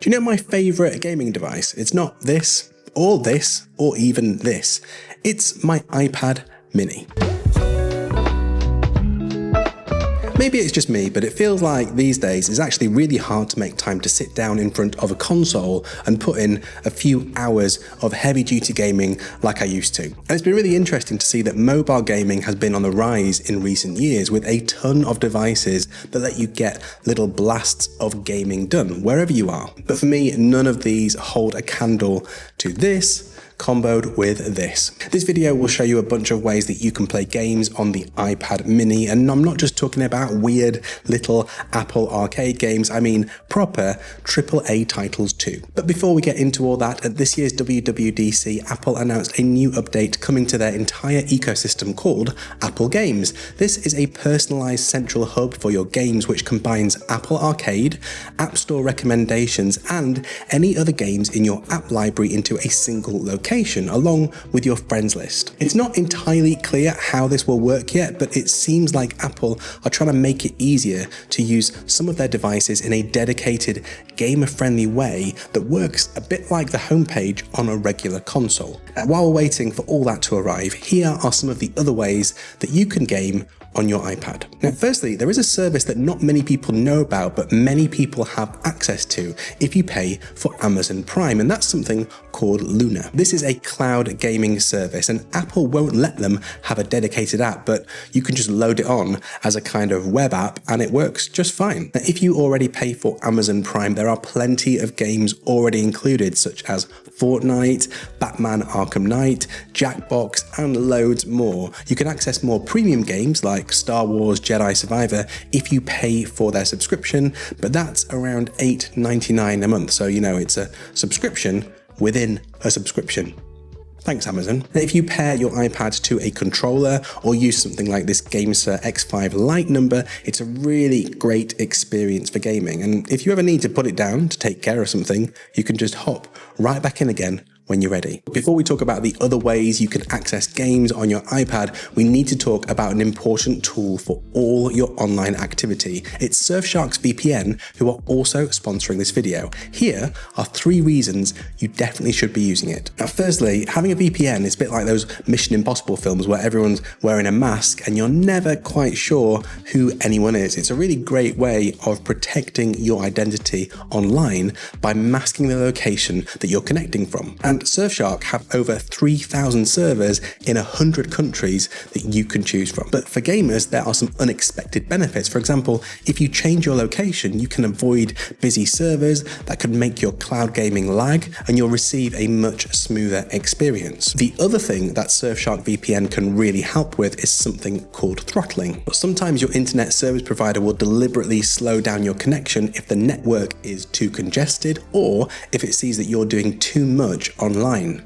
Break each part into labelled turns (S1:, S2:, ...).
S1: Do you know my favourite gaming device? It's not this, or even this. It's my iPad mini. Maybe it's just me, but it feels like these days it's actually really hard to make time to sit down in front of a console and put in a few hours of heavy-duty gaming like I used to. And it's been really interesting to see that mobile gaming has been on the rise in recent years, with a ton of devices that let you get little blasts of gaming done wherever you are. But for me, none of these hold a candle to this, comboed with this. This video will show you a bunch of ways that you can play games on the iPad mini, and I'm not just talking about weird little Apple arcade games, I mean proper AAA titles too. But before we get into all that, at this year's WWDC, Apple announced a new update coming to their entire ecosystem called Apple Games. This is a personalized central hub for your games which combines Apple Arcade, App Store recommendations, and any other games in your app library into a single location, along with your friends list. It's not entirely clear how this will work yet, but it seems like Apple are trying to make it easier to use some of their devices in a dedicated, gamer-friendly way that works a bit like the homepage on a regular console. While we're waiting for all that to arrive, here are some of the other ways that you can game on your iPad. Now, firstly, there is a service that not many people know about, but many people have access to if you pay for Amazon Prime, and that's something called Luna. This is a cloud gaming service, and Apple won't let them have a dedicated app, but you can just load it on as a kind of web app and it works just fine. Now, if you already pay for Amazon Prime, there are plenty of games already included, such as Fortnite, Batman Arkham Knight, Jackbox, and loads more. You can access more premium games like Star Wars Jedi Survivor if you pay for their subscription, but that's around $8.99 a month, so you know it's a subscription within a subscription. Thanks, Amazon. If you pair your iPad to a controller or use something like this GameSir X5 Lite number, it's a really great experience for gaming. And if you ever need to put it down to take care of something, you can just hop right back in again when you're ready. Before we talk about the other ways you can access games on your iPad, we need to talk about an important tool for all your online activity. It's Surfshark's VPN, who are also sponsoring this video. Here are 3 reasons you definitely should be using it. Now, firstly, having a VPN is a bit like those Mission Impossible films where everyone's wearing a mask and you're never quite sure who anyone is. It's a really great way of protecting your identity online by masking the location that you're connecting from. And Surfshark have over 3,000 servers in 100 countries that you can choose from. But for gamers, there are some unexpected benefits. For example, if you change your location, you can avoid busy servers that could make your cloud gaming lag, and you'll receive a much smoother experience. The other thing that Surfshark VPN can really help with is something called throttling. But sometimes your internet service provider will deliberately slow down your connection if the network is too congested, or if it sees that you're doing too much online.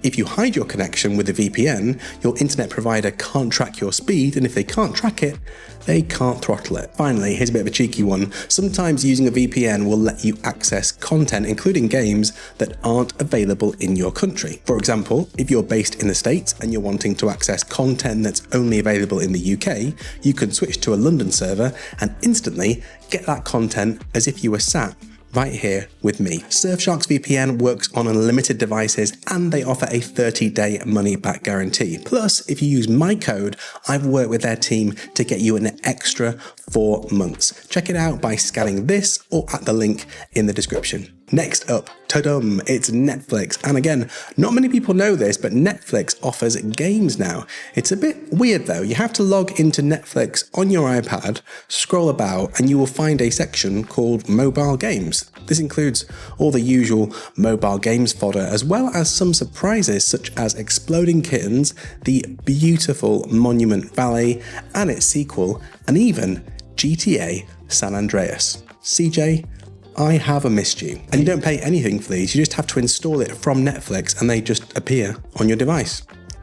S1: If you hide your connection with a VPN, your internet provider can't track your speed, and if they can't track it, they can't throttle it. Finally, here's a bit of a cheeky one. Sometimes using a VPN will let you access content, including games, that aren't available in your country. For example, if you're based in the States and you're wanting to access content that's only available in the UK, you can switch to a London server and instantly get that content as if you were sat right here with me. Surfshark's VPN works on unlimited devices and they offer a 30-day money-back guarantee. Plus, if you use my code, I've worked with their team to get you an extra 4 months. Check it out by scanning this or at the link in the description. Next up, ta-dum, it's Netflix. And again, not many people know this, but Netflix offers games now. It's a bit weird though. You have to log into Netflix on your iPad, scroll about, and you will find a section called mobile games. This includes all the usual mobile games fodder, as well as some surprises such as Exploding Kittens, the beautiful Monument Valley and its sequel, and even GTA San Andreas. CJ, I have missed you. And you don't pay anything for these, you just have to install it from Netflix and they just appear on your device.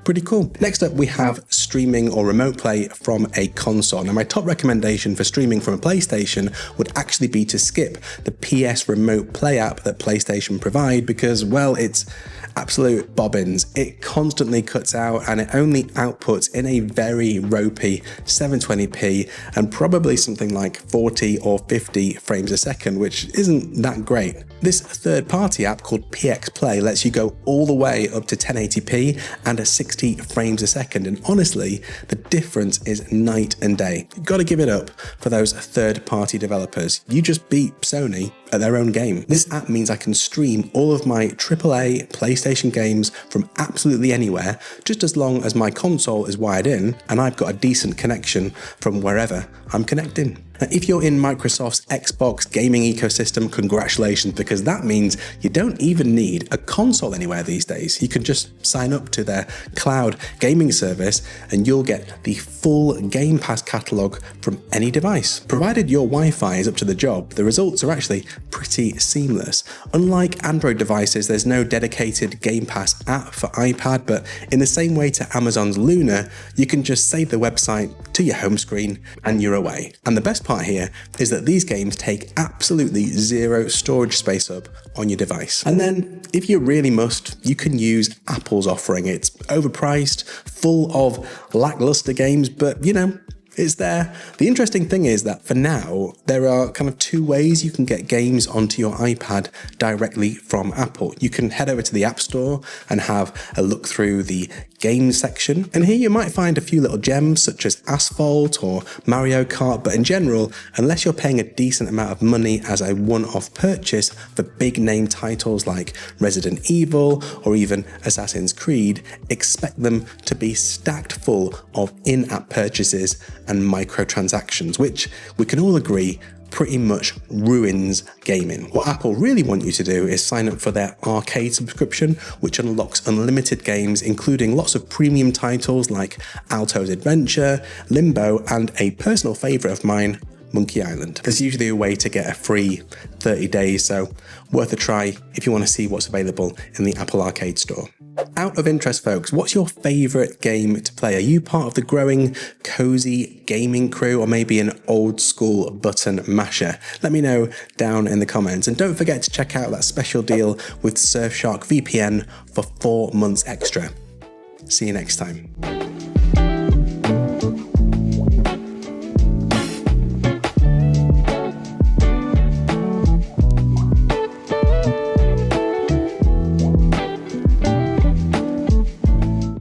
S1: Pretty cool. Next up, we have streaming or remote play from a console. Now, my top recommendation for streaming from a PlayStation would actually be to skip the PS Remote Play app that PlayStation provide because, well, it's absolute bobbins. It constantly cuts out and it only outputs in a very ropey 720p and probably something like 40 or 50 frames a second, which isn't that great. This third-party app called PX Play lets you go all the way up to 1080p and at 60 frames a second, and honestly, the difference is night and day. You've got to give it up for those third-party developers. You just beat Sony at their own game. This app means I can stream all of my AAA PlayStation games from absolutely anywhere, just as long as my console is wired in and I've got a decent connection from wherever I'm connecting. Now, if you're in Microsoft's Xbox gaming ecosystem, congratulations, because that means you don't even need a console anywhere these days. You can just sign up to their cloud gaming service and you'll get the full Game Pass catalog from any device. Provided your Wi-Fi is up to the job, the results are actually pretty seamless. Unlike Android devices, there's no dedicated Game Pass app for iPad, but in the same way to Amazon's Luna, you can just save the website to your home screen and you're away. And the best part here is that these games take absolutely zero storage space up on your device. And then, if you really must, you can use Apple's offering. It's overpriced, full of lackluster games, but you know, it's there. The interesting thing is that for now, there are kind of two ways you can get games onto your iPad directly from Apple. You can head over to the App Store and have a look through the games section. And here you might find a few little gems such as Asphalt or Mario Kart, but in general, unless you're paying a decent amount of money as a one-off purchase for big name titles like Resident Evil or even Assassin's Creed, expect them to be stacked full of in-app purchases and microtransactions, which we can all agree pretty much ruins gaming. What Apple really want you to do is sign up for their arcade subscription, which unlocks unlimited games, including lots of premium titles like Alto's Adventure, Limbo, and a personal favourite of mine, Monkey Island. There's usually a way to get a free 30 days, so worth a try if you want to see what's available in the Apple Arcade Store. Out of interest, folks, what's your favourite game to play? Are you part of the growing cozy gaming crew or maybe an old school button masher? Let me know down in the comments. And don't forget to check out that special deal with Surfshark VPN for 4 months extra. See you next time.